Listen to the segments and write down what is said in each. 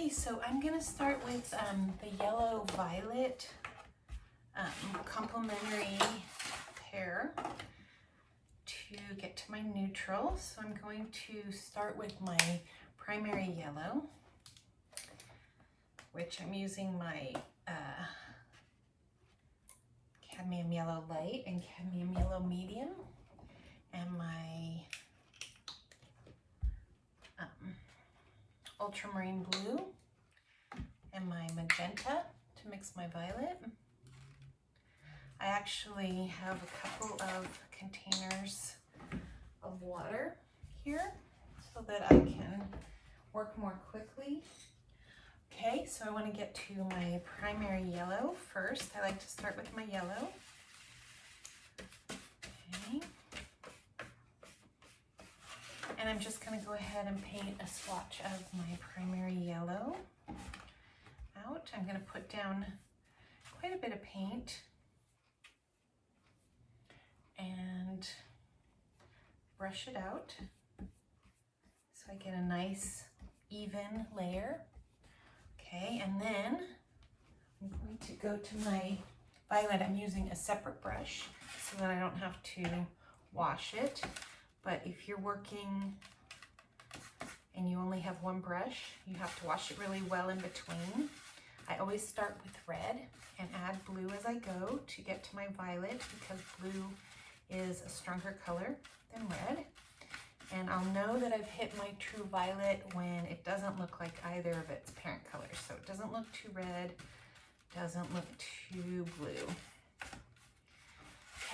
Okay, so I'm gonna start with the yellow violet complementary pair to get to my neutral. So I'm going to start with my primary yellow, which I'm using my cadmium yellow light and cadmium yellow medium, and my ultramarine blue and my magenta to mix my violet. I actually have a couple of containers of water here so that I can work more quickly. Okay, so I want to get to my primary yellow first. I like to start with my yellow. Okay. And I'm just going to go ahead and paint a swatch of my primary yellow out. I'm going to put down quite a bit of paint and brush it out so I get a nice even layer. Okay, and then I'm going to go to my violet. I'm using a separate brush so that I don't have to wash it. But if you're working and you only have one brush, you have to wash it really well in between. I always start with red and add blue as I go to get to my violet, because blue is a stronger color than red. And I'll know that I've hit my true violet when it doesn't look like either of its parent colors. So it doesn't look too red, doesn't look too blue.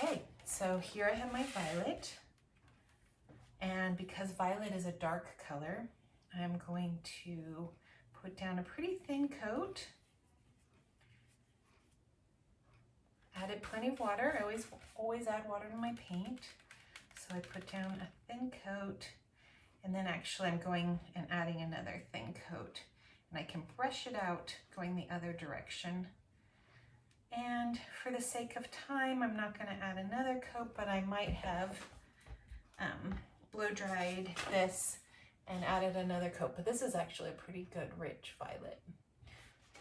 Okay, so here I have my violet. And because violet is a dark color, I'm going to put down a pretty thin coat. Added plenty of water. I always add water to my paint. So I put down a thin coat, and then actually I'm going and adding another thin coat. And I can brush it out going the other direction. And for the sake of time, I'm not going to add another coat, but I might have blow dried this and added another coat. But this is actually a pretty good rich violet.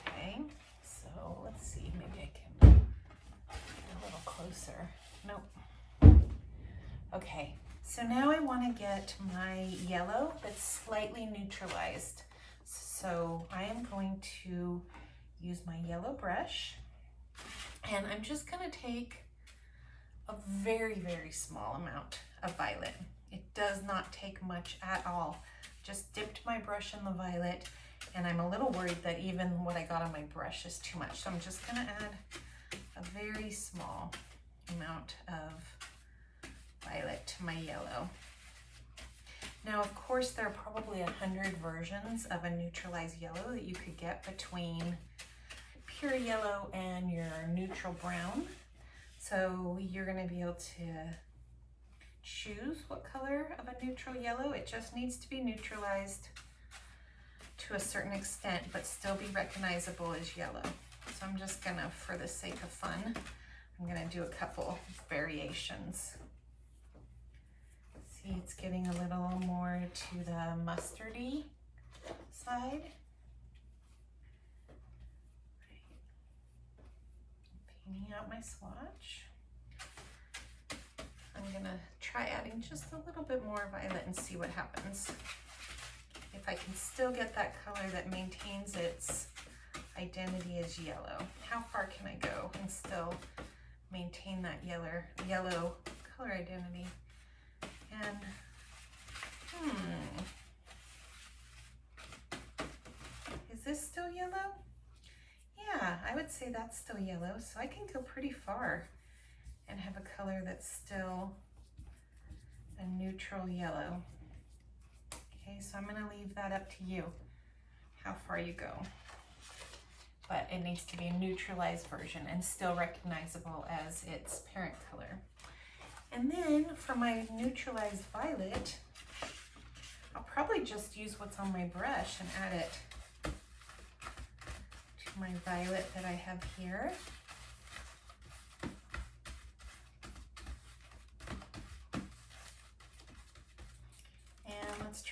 Okay, so let's see, maybe I can get a little closer. Nope. Okay, so now I want to get my yellow that's slightly neutralized. So I am going to use my yellow brush, and I'm just going to take a very, very small amount of violet. It does not take much at all. Just dipped my brush in the violet, and I'm a little worried that even what I got on my brush is too much. So I'm just going to add a very small amount of violet to my yellow. Now, of course, there are probably 100 versions of a neutralized yellow that you could get between pure yellow and your neutral brown. So you're going to be able to choose what color of a neutral yellow. It just needs to be neutralized to a certain extent, but still be recognizable as yellow. So I'm just gonna, for the sake of fun, I'm gonna do a couple variations. See, it's getting a little more to the mustardy side. Painting out my swatch. I'm gonna try adding just a little bit more violet and see what happens. If I can still get that color that maintains its identity as yellow. How far can I go and still maintain that yellow color identity? And is this still yellow? Yeah, I would say that's still yellow, so I can go pretty far and have a color that's still a neutral yellow. Okay, so I'm gonna leave that up to you, how far you go. But it needs to be a neutralized version and still recognizable as its parent color. And then for my neutralized violet, I'll probably just use what's on my brush and add it to my violet that I have here.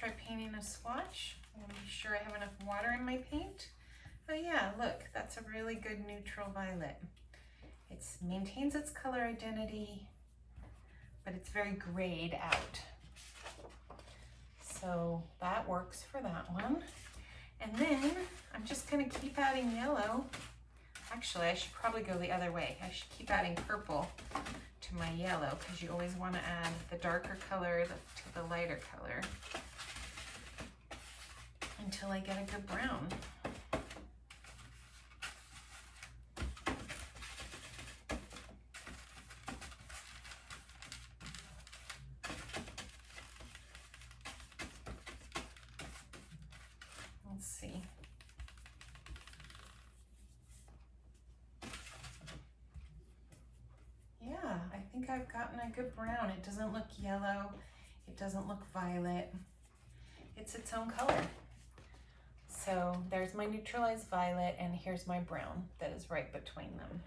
try painting a swatch. I'm gonna be sure I have enough water in my paint. Oh yeah, look, that's a really good neutral violet. It maintains its color identity, but it's very grayed out. So that works for that one. And then I'm just gonna keep adding yellow. Actually, I should probably go the other way. I should keep adding purple to my yellow because you always want to add the darker color to the lighter color until I get a good brown. Let's see. Yeah, I think I've gotten a good brown. It doesn't look yellow. It doesn't look violet. It's its own color. So there's my neutralized violet and here's my brown that is right between them.